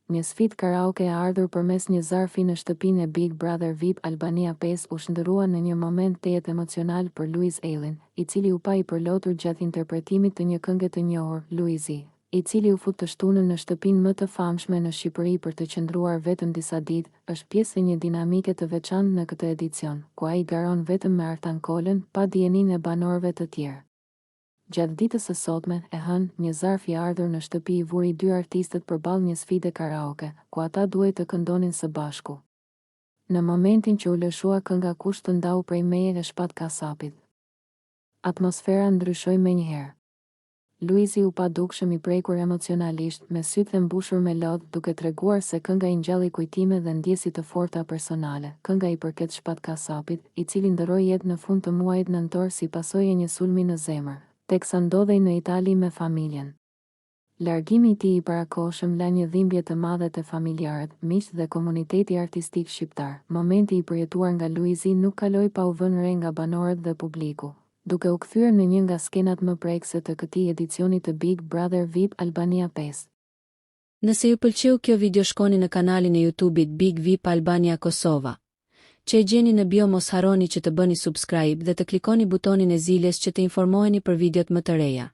një sfidë karaoke e ardhur përmes një zarfi në shtëpinë e Big Brother VIP Albania 5 u shndërrua në një moment tejet emocional për Luiz Ellin, i cili u pa i përlotur gjatë interpretimit të një këngë të njohur, Luizi, i cili u fut të shtunën në shtëpinë më të famshme në Shqipëri për të qëndruar vetëm disa ditë, është pjesë e një dinamike të veçantë në këtë edicion, ku ai garon vetëm me Artan Kolën, pa dijenin e banorëve të tjerë. Gjatë ditës së sotme, e hënë, një zarf i ardhur në shtëpi i vuri 2 artistët përballë një sfide karaoke, ku ata duhet të këndonin së bashku. Në momentin që u lëshua kënga Kush të ndau prej meje e shpat kasapit, atmosfera ndryshoi menjëherë. Luizi u pa dukshëm i prekur emocionalisht, me sytë dhe mbushur me lodh, duke treguar se kënga i ngjalli kujtime dhe ndjesi të forta personale. Kënga i përket shpat kasapit, i cili ndëroi jetë në fund të muajit nëntor si pasojë e një sulmi në zemër, teksa ndodhej në Itali me familjen. Largimi i tij i parakohshëm la një dhimbje të madhe te familjarët, miqtë dhe komuniteti artistik shqiptar. Momenti i përjetuar nga Luizi nuk kaloi pa u vënë re nga banorët dhe publiku, duke u kthyer në një nga skenat më prekse të këtij edicioni të Big Brother VIP Albania 5. Nëse ju pëlqeu kjo video, shkoni në kanalin e YouTube-it Big VIP Albania Kosova, që e gjeni në bio. Mos harroni që të bëni subscribe dhe të klikoni butonin e zilës që të informoheni për videot më të reja.